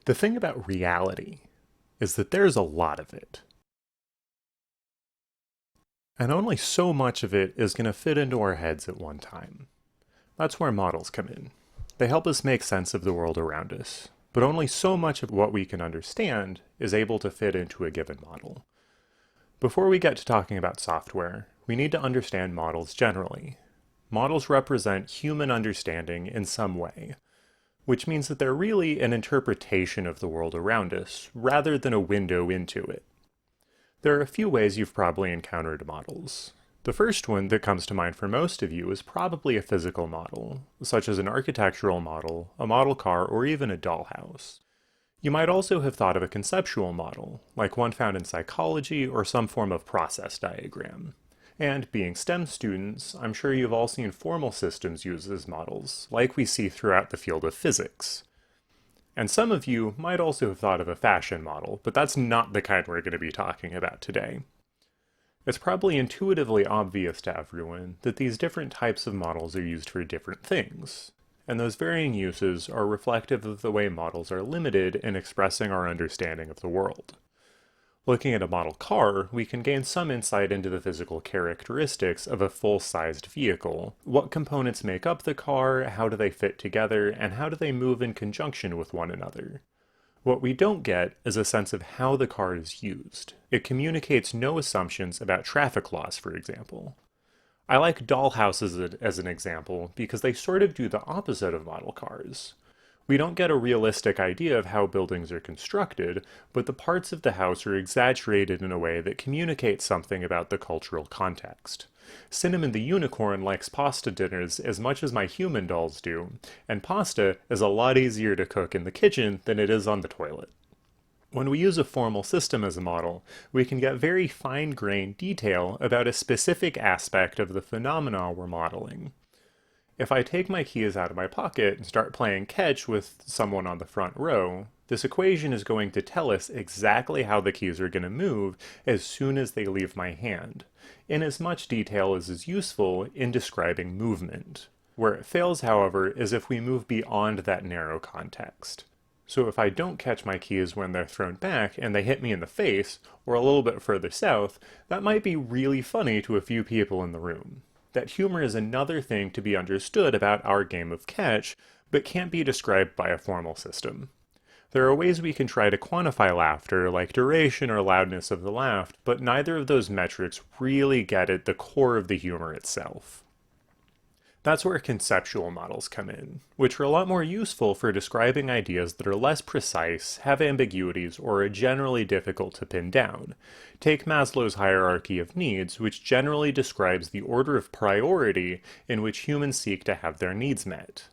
The thing about reality is that there's a lot of it. And only so much of it is going to fit into our heads at one time. That's where models come in. They help us make sense of the world around us, but only so much of what we can understand is able to fit into a given model. Before we get to talking about software, we need to understand models generally. Models represent human understanding in some way, which means that they're really an interpretation of the world around us, rather than a window into it. There are a few ways you've probably encountered models. The first one that comes to mind for most of you is probably a physical model, such as an architectural model, a model car, or even a dollhouse. You might also have thought of a conceptual model, like one found in psychology or some form of process diagram. And being STEM students, I'm sure you've all seen formal systems used as models, like we see throughout the field of physics. And some of you might also have thought of a fashion model, but that's not the kind we're going to be talking about today. It's probably intuitively obvious to everyone that these different types of models are used for different things, and those varying uses are reflective of the way models are limited in expressing our understanding of the world. Looking at a model car, we can gain some insight into the physical characteristics of a full-sized vehicle. What components make up the car, how do they fit together, and how do they move in conjunction with one another? What we don't get is a sense of how the car is used. It communicates no assumptions about traffic laws, for example. I like dollhouses as an example because they sort of do the opposite of model cars. We don't get a realistic idea of how buildings are constructed, but the parts of the house are exaggerated in a way that communicates something about the cultural context. Cinnamon the unicorn likes pasta dinners as much as my human dolls do, and pasta is a lot easier to cook in the kitchen than it is on the toilet. When we use a formal system as a model, we can get very fine-grained detail about a specific aspect of the phenomena we're modeling. If I take my keys out of my pocket and start playing catch with someone on the front row, this equation is going to tell us exactly how the keys are going to move as soon as they leave my hand, in as much detail as is useful in describing movement. Where it fails, however, is if we move beyond that narrow context. So if I don't catch my keys when they're thrown back and they hit me in the face, or a little bit further south, that might be really funny to a few people in the room. That humor is another thing to be understood about our game of catch, but can't be described by a formal system. There are ways we can try to quantify laughter, like duration or loudness of the laugh, but neither of those metrics really get at the core of the humor itself. That's where conceptual models come in, which are a lot more useful for describing ideas that are less precise, have ambiguities, or are generally difficult to pin down. Take Maslow's hierarchy of needs, which generally describes the order of priority in which humans seek to have their needs met.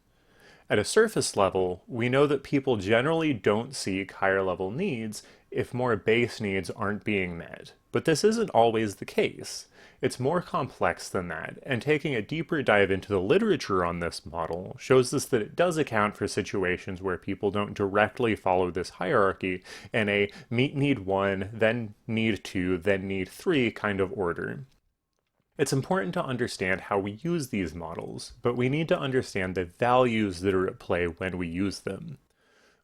At a surface level, we know that people generally don't seek higher level needs if more base needs aren't being met, but this isn't always the case. It's more complex than that, and taking a deeper dive into the literature on this model shows us that it does account for situations where people don't directly follow this hierarchy in a meet need 1, then need 2, then need 3 kind of order. It's important to understand how we use these models, but we need to understand the values that are at play when we use them.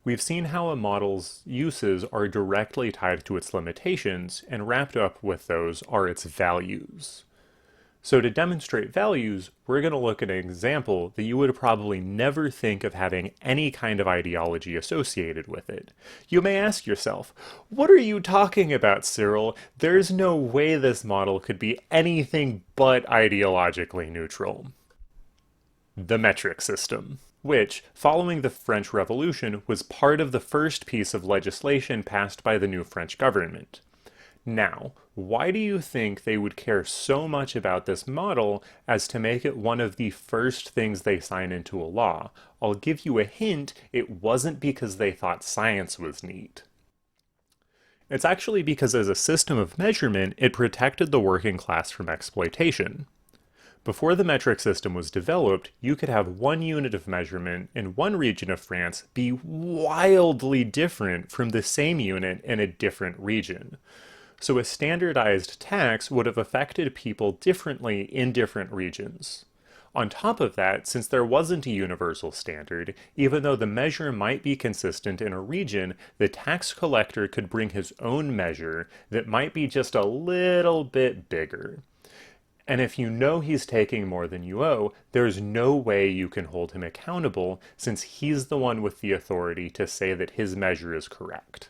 We've seen how a model's uses are directly tied to its limitations, and wrapped up with those are its values. So to demonstrate values, we're going to look at an example that you would probably never think of having any kind of ideology associated with it. You may ask yourself, what are you talking about, Cyril? There's no way this model could be anything but ideologically neutral. The metric system, which, following the French Revolution, was part of the first piece of legislation passed by the new French government. Now, why do you think they would care so much about this model as to make it one of the first things they sign into a law? I'll give you a hint, it wasn't because they thought science was neat. It's actually because as a system of measurement, it protected the working class from exploitation. Before the metric system was developed, you could have one unit of measurement in one region of France be wildly different from the same unit in a different region. So a standardized tax would have affected people differently in different regions. On top of that, since there wasn't a universal standard, even though the measure might be consistent in a region, the tax collector could bring his own measure that might be just a little bit bigger. And if you know he's taking more than you owe, there's no way you can hold him accountable since he's the one with the authority to say that his measure is correct.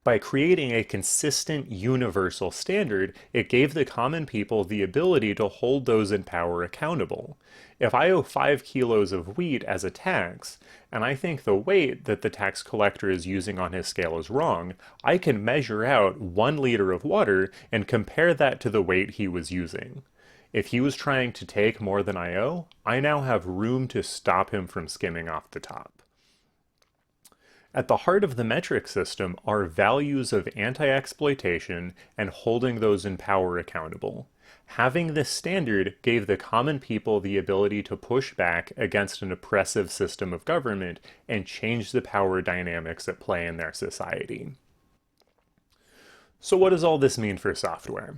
By creating a consistent universal standard, it gave the common people the ability to hold those in power accountable. If I owe 5 kilos of wheat as a tax, and I think the weight that the tax collector is using on his scale is wrong, I can measure out 1 liter of water and compare that to the weight he was using. If he was trying to take more than I owe, I now have room to stop him from skimming off the top. At the heart of the metric system are values of anti-exploitation and holding those in power accountable. Having this standard gave the common people the ability to push back against an oppressive system of government and change the power dynamics at play in their society. So what does all this mean for software?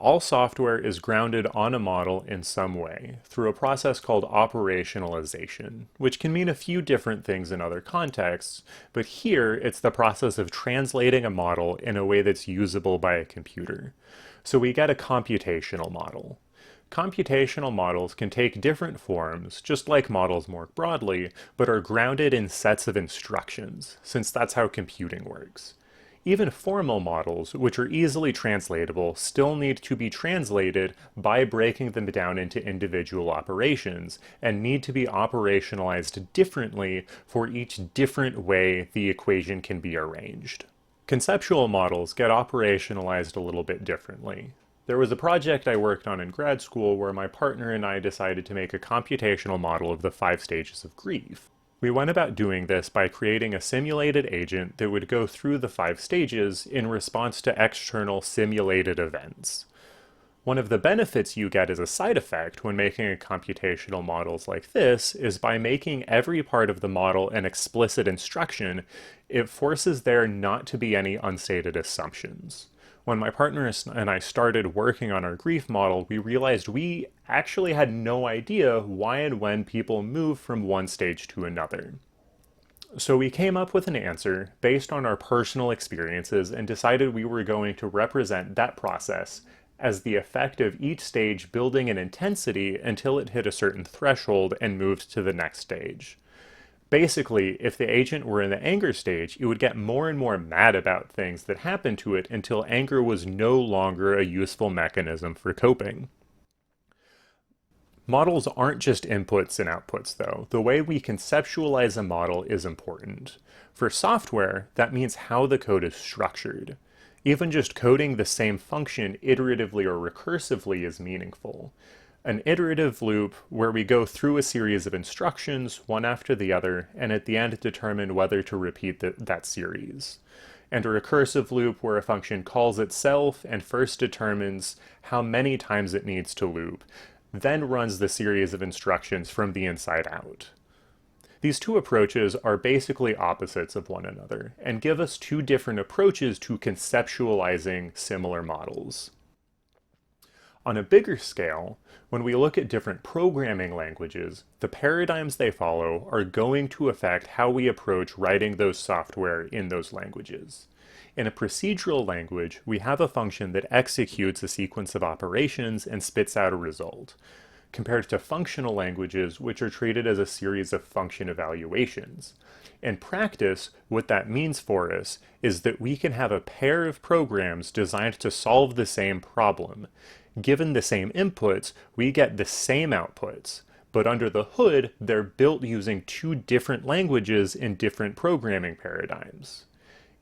All software is grounded on a model in some way, through a process called operationalization, which can mean a few different things in other contexts, but here it's the process of translating a model in a way that's usable by a computer. So we get a computational model. Computational models can take different forms, just like models more broadly, but are grounded in sets of instructions, since that's how computing works. Even formal models, which are easily translatable, still need to be translated by breaking them down into individual operations, and need to be operationalized differently for each different way the equation can be arranged. Conceptual models get operationalized a little bit differently. There was a project I worked on in grad school where my partner and I decided to make a computational model of the 5 stages of grief. We went about doing this by creating a simulated agent that would go through the 5 stages in response to external simulated events. One of the benefits you get as a side effect when making a computational models like this is by making every part of the model an explicit instruction, it forces there not to be any unstated assumptions. When my partner and I started working on our grief model, we realized we actually had no idea why and when people move from one stage to another. So we came up with an answer based on our personal experiences and decided we were going to represent that process as the effect of each stage building in intensity until it hit a certain threshold and moved to the next stage. Basically, if the agent were in the anger stage, it would get more and more mad about things that happened to it until anger was no longer a useful mechanism for coping. Models aren't just inputs and outputs, though. The way we conceptualize a model is important. For software, that means how the code is structured. Even just coding the same function iteratively or recursively is meaningful. An iterative loop where we go through a series of instructions, one after the other, and at the end determine whether to repeat that series. And a recursive loop where a function calls itself and first determines how many times it needs to loop, then runs the series of instructions from the inside out. These two approaches are basically opposites of one another, and give us two different approaches to conceptualizing similar models. On a bigger scale, when we look at different programming languages, the paradigms they follow are going to affect how we approach writing those software in those languages. In a procedural language, we have a function that executes a sequence of operations and spits out a result, compared to functional languages, which are treated as a series of function evaluations. In practice, what that means for us is that we can have a pair of programs designed to solve the same problem. Given the same inputs, we get the same outputs, but under the hood, they're built using two different languages in different programming paradigms.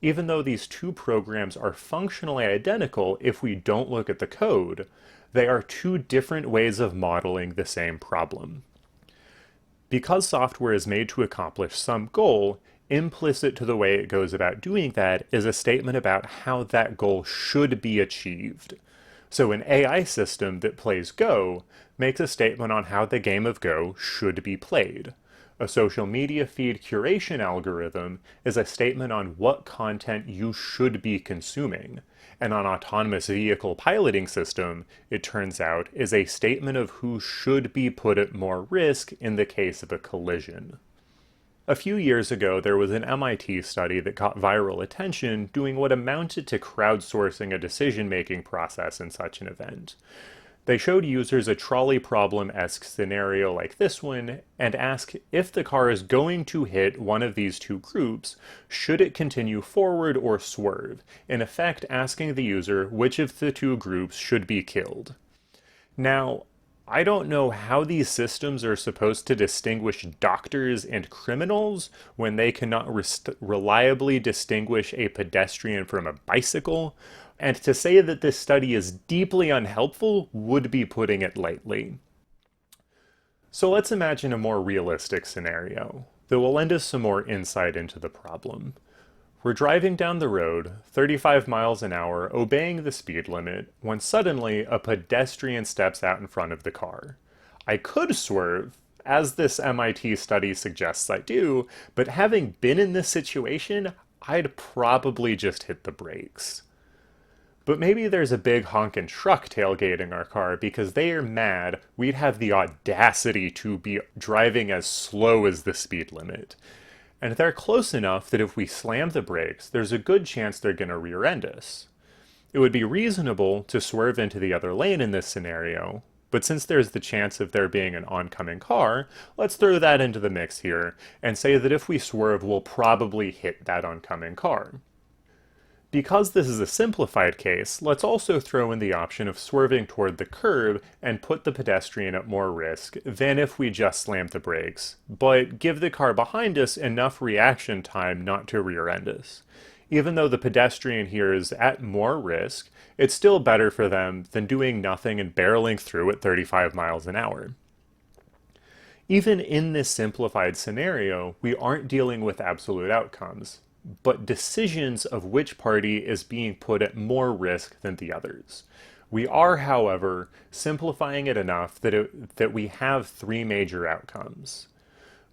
Even though these two programs are functionally identical if we don't look at the code, they are two different ways of modeling the same problem. Because software is made to accomplish some goal, implicit to the way it goes about doing that is a statement about how that goal should be achieved. So an AI system that plays Go makes a statement on how the game of Go should be played. A social media feed curation algorithm is a statement on what content you should be consuming. And an autonomous vehicle piloting system, it turns out, is a statement of who should be put at more risk in the case of a collision. A few years ago, there was an MIT study that caught viral attention doing what amounted to crowdsourcing a decision-making process in such an event. They showed users a trolley problem-esque scenario like this one and asked if the car is going to hit one of these two groups, should it continue forward or swerve, in effect asking the user which of the two groups should be killed. Now, I don't know how these systems are supposed to distinguish doctors and criminals when they cannot reliably distinguish a pedestrian from a bicycle, and to say that this study is deeply unhelpful would be putting it lightly. So let's imagine a more realistic scenario that will lend us some more insight into the problem. We're driving down the road, 35 miles an hour, obeying the speed limit, when suddenly a pedestrian steps out in front of the car. I could swerve, as this MIT study suggests I do, but having been in this situation, I'd probably just hit the brakes. But maybe there's a big honkin' truck tailgating our car because they are mad we'd have the audacity to be driving as slow as the speed limit. And they're close enough that if we slam the brakes, there's a good chance they're going to rear end us. It would be reasonable to swerve into the other lane in this scenario, but since there's the chance of there being an oncoming car, let's throw that into the mix here and say that if we swerve, we'll probably hit that oncoming car. Because this is a simplified case, let's also throw in the option of swerving toward the curb and put the pedestrian at more risk than if we just slammed the brakes, but give the car behind us enough reaction time not to rear end us. Even though the pedestrian here is at more risk, it's still better for them than doing nothing and barreling through at 35 miles an hour. Even in this simplified scenario, we aren't dealing with absolute outcomes, but decisions of which party is being put at more risk than the others. We are, however, simplifying it enough that we have three major outcomes.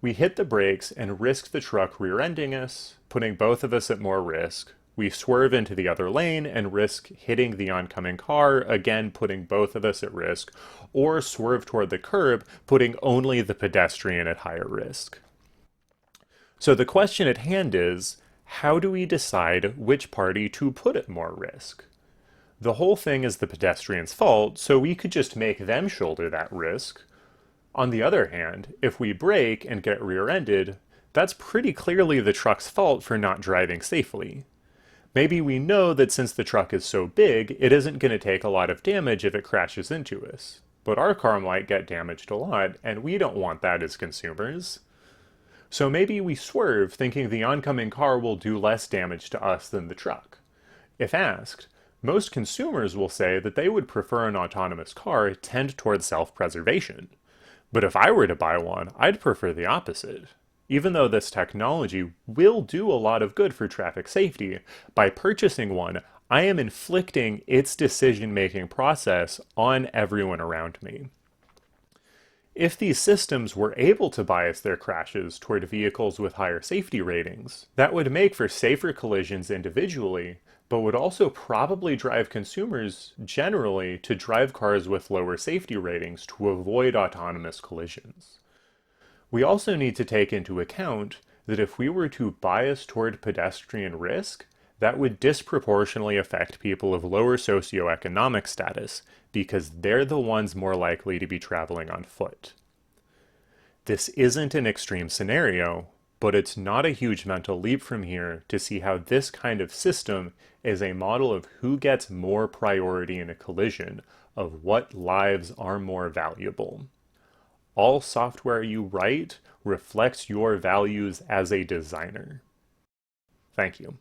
We hit the brakes and risk the truck rear-ending us, putting both of us at more risk. We swerve into the other lane and risk hitting the oncoming car, again putting both of us at risk, or swerve toward the curb, putting only the pedestrian at higher risk. So the question at hand is, how do we decide which party to put at more risk? The whole thing is the pedestrian's fault, so we could just make them shoulder that risk. On the other hand, if we brake and get rear-ended, that's pretty clearly the truck's fault for not driving safely. Maybe we know that since the truck is so big, it isn't going to take a lot of damage if it crashes into us. But our car might get damaged a lot, and we don't want that as consumers. So maybe we swerve thinking the oncoming car will do less damage to us than the truck. If asked, most consumers will say that they would prefer an autonomous car tend toward self-preservation. But if I were to buy one, I'd prefer the opposite. Even though this technology will do a lot of good for traffic safety, by purchasing one, I am inflicting its decision-making process on everyone around me. If these systems were able to bias their crashes toward vehicles with higher safety ratings, that would make for safer collisions individually, but would also probably drive consumers generally to drive cars with lower safety ratings to avoid autonomous collisions. We also need to take into account that if we were to bias toward pedestrian risk, that would disproportionately affect people of lower socioeconomic status because they're the ones more likely to be traveling on foot. This isn't an extreme scenario, but it's not a huge mental leap from here to see how this kind of system is a model of who gets more priority in a collision, of what lives are more valuable. All software you write reflects your values as a designer. Thank you.